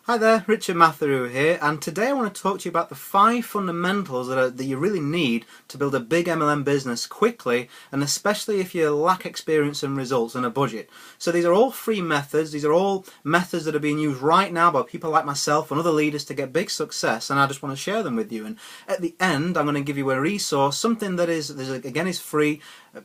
Hi there, Richard Matheru here, and today I want to talk to you about the 5 fundamentals that you really need to build a big MLM business quickly, and especially if you lack experience and results and a budget. So these are all free methods, these are all methods that are being used right now by people like myself and other leaders to get big success, and I just want to share them with you. And at the end I'm going to give you a resource, something that is free.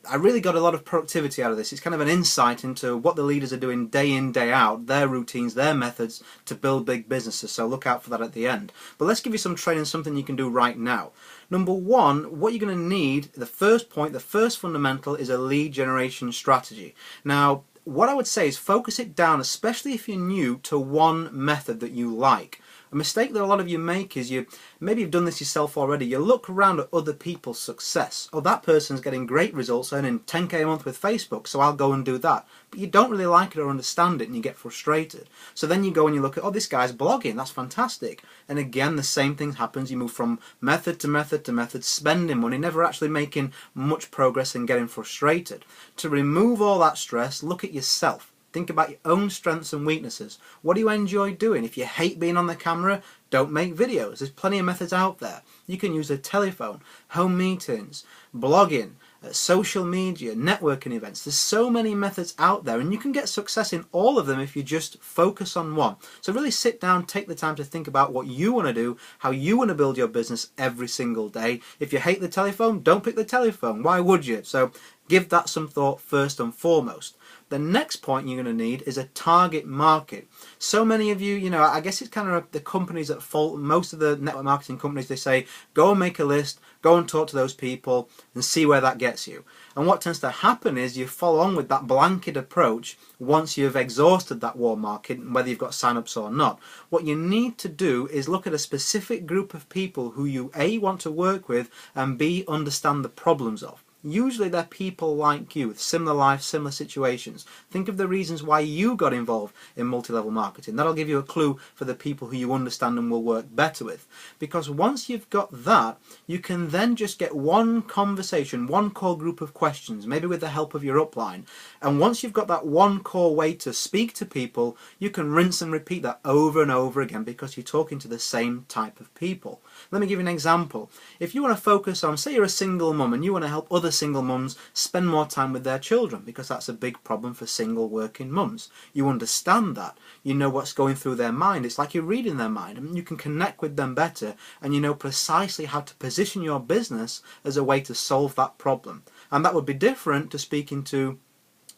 I really got a lot of productivity out of this. It's kind of an insight into what the leaders are doing day in, day out, their routines, their methods to build big businesses, so look out for that at the end. But let's give you some training, something you can do right now. Number one, what you're going to need, the first point, the first fundamental is a lead generation strategy. Now, what I would say is focus it down, especially if you're new, to one method that you like. A mistake that a lot of you make is maybe you've done this yourself already. You look around at other people's success. Oh, that person's getting great results, earning 10k a month with Facebook, so I'll go and do that. But you don't really like it or understand it and you get frustrated. So then you go and you look at, oh, this guy's blogging, that's fantastic. And again, the same thing happens. You move from method to method to method, spending money, never actually making much progress and getting frustrated. To remove all that stress, look at yourself. Think about your own strengths and weaknesses. What do you enjoy doing? If you hate being on the camera, don't make videos. There's plenty of methods out there. You can use a telephone, home meetings, blogging, social media, networking events. There's so many methods out there, and you can get success in all of them if you just focus on one. So really sit down, take the time to think about what you want to do, how you want to build your business every single day. If you hate the telephone, don't pick the telephone. Why would you? So give that some thought first and foremost. The next point you're going to need is a target market. So many of you, I guess it's kind of the companies at fault. Most of the network marketing companies, they say, go and make a list, go and talk to those people and see where that gets you. And what tends to happen is you follow on with that blanket approach once you've exhausted that warm market, whether you've got sign-ups or not. What you need to do is look at a specific group of people who you A, want to work with, and B, understand the problems of. Usually they're people like you with similar lives, similar situations. Think of the reasons why you got involved in multi-level marketing. That'll give you a clue for the people who you understand and will work better with. Because once you've got that, you can then just get one conversation, one core group of questions, maybe with the help of your upline. And once you've got that one core way to speak to people, you can rinse and repeat that over and over again because you're talking to the same type of people. Let me give you an example. If you want to focus on, say you're a single mum and you want to help other single mums spend more time with their children, because that's a big problem for single working mums. You understand that. You know what's going through their mind. It's like you're reading their mind, and you can connect with them better, and you know precisely how to position your business as a way to solve that problem. And that would be different to speaking to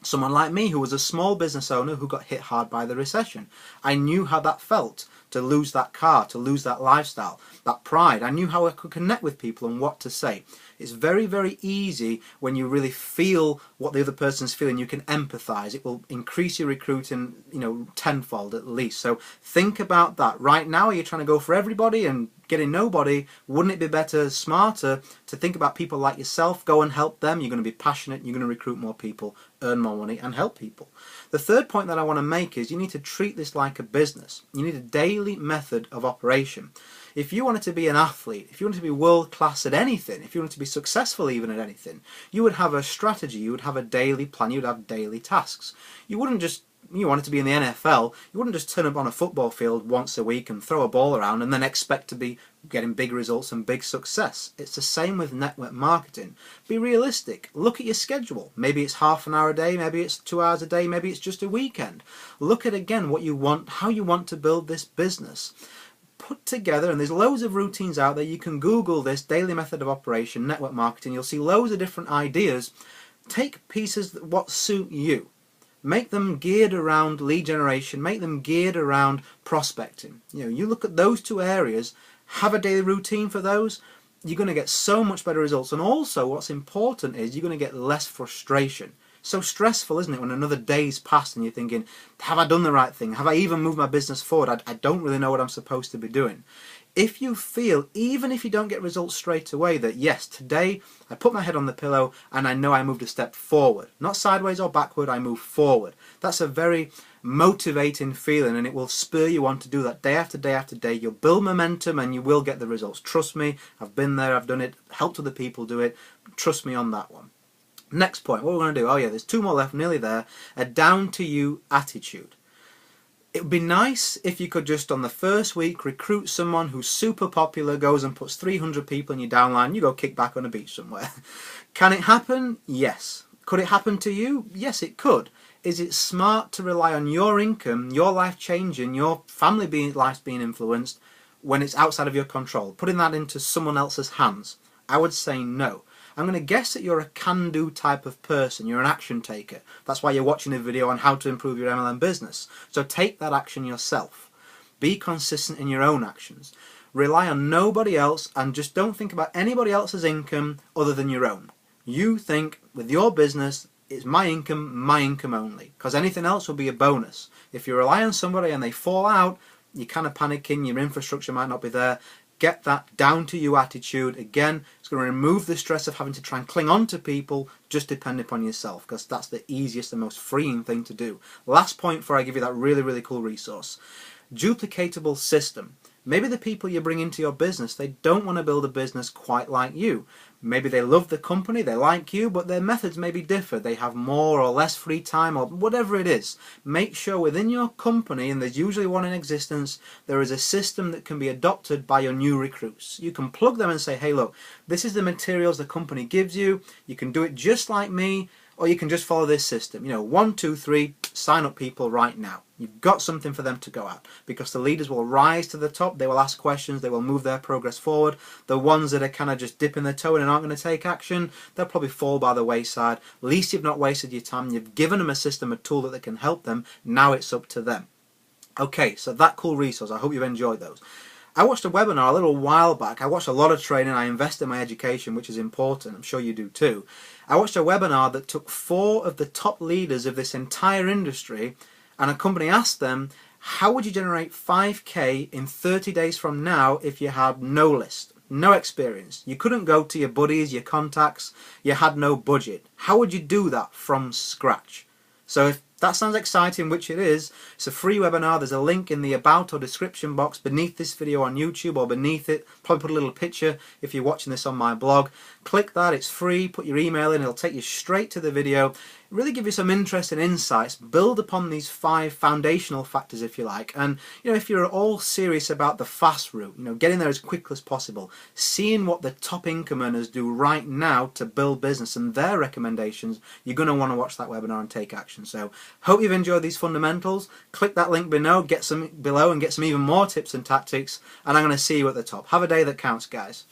someone like me, who was a small business owner who got hit hard by the recession. I knew how that felt, to lose that car, to lose that lifestyle, that pride. I knew how I could connect with people and what to say. It's very, very easy when you really feel what the other person's feeling. You can empathize. It will increase your recruiting, tenfold at least. So think about that. Right now, are you trying to go for everybody and getting nobody? Wouldn't it be better, smarter, to think about people like yourself, go and help them? You're going to be passionate, you're going to recruit more people, earn more money, and help people. The third point that I want to make is you need to treat this like a business. You need a daily method of operation. If you wanted to be an athlete, if you wanted to be world class at anything, if you wanted to be successful even at anything, you would have a strategy, you would have a daily plan, you would have daily tasks. You wouldn't just, you wanted to be in the NFL, you wouldn't just turn up on a football field once a week and throw a ball around and then expect to be getting big results and big success. It's the same with network marketing. Be realistic. Look at your schedule. Maybe it's half an hour a day, maybe it's 2 hours a day, maybe it's just a weekend. Look at again what you want, how you want to build this business. Put together, and there's loads of routines out there. You can Google this, daily method of operation, network marketing. You'll see loads of different ideas. Take pieces that what suit you. Make them geared around lead generation, make them geared around prospecting. You look at those two areas, have a daily routine for those, you're going to get so much better results. And also what's important is you're going to get less frustration. So stressful, isn't it, when another day's passed and you're thinking, have I done the right thing? Have I even moved my business forward? I don't really know what I'm supposed to be doing. If you feel, even if you don't get results straight away, that yes, today I put my head on the pillow and I know I moved a step forward, not sideways or backward, I move forward. That's a very motivating feeling, and it will spur you on to do that day after day after day. You'll build momentum and you will get the results. Trust me, I've been there, I've done it, helped other people do it. Trust me on that one. Next point, what we're going to do, oh yeah, there's 2 more left, nearly there, a down to you attitude. It would be nice if you could just on the first week recruit someone who's super popular, goes and puts 300 people in your downline, you go kick back on a beach somewhere. Can it happen? Yes. Could it happen to you? Yes, it could. Is it smart to rely on your income, your life changing, your life's being influenced when it's outside of your control? Putting that into someone else's hands? I would say no. I'm going to guess that you're a can-do type of person. You're an action taker. That's why you're watching a video on how to improve your MLM business. So take that action yourself. Be consistent in your own actions. Rely on nobody else and just don't think about anybody else's income other than your own. You think with your business, it's my income only. Because anything else will be a bonus. If you rely on somebody and they fall out, you're kind of panicking, your infrastructure might not be there. Get that down to you attitude. Again, it's going to remove the stress of having to try and cling on to people. Just depend upon yourself, because that's the easiest and most freeing thing to do. Last point before I give you that really cool resource. Duplicatable system. Maybe the people you bring into your business, they don't want to build a business quite like you. Maybe they love the company, they like you, but their methods maybe differ. They have more or less free time or whatever it is. Make sure within your company, and there's usually one in existence, there is a system that can be adopted by your new recruits. You can plug them and say, hey look, this is the materials the company gives you. You can do it just like me, or you can just follow this system. 1, 2, 3, sign up people right now. You've got something for them to go at, because the leaders will rise to the top, they will ask questions, they will move their progress forward. The ones that are kind of just dipping their toe in and aren't going to take action, they'll probably fall by the wayside. At least you've not wasted your time, you've given them a system, a tool that can help them. Now it's up to them. Okay, so that cool resource, I hope you've enjoyed those. I watched a webinar a little while back. I watched a lot of training. I invest in my education, which is important. I'm sure you do too. I watched a webinar that took 4 of the top leaders of this entire industry, and a company asked them, how would you generate 5K in 30 days from now if you had no list, no experience? You couldn't go to your buddies, your contacts, you had no budget. How would you do that from scratch? So if that sounds exciting, which it is, it's a free webinar. There's a link in the about or description box beneath this video on YouTube, or beneath it. Probably put a little picture if you're watching this on my blog. Click that, it's free, put your email in, it'll take you straight to the video. Really give you some interesting insights, build upon these 5 foundational factors if you like, and if you're all serious about the fast route, getting there as quick as possible, seeing what the top income earners do right now to build business and their recommendations, you're going to want to watch that webinar and take action. So hope you've enjoyed these fundamentals. Click that link below, get some even more tips and tactics, and I'm going to see you at the top. Have a day that counts, guys.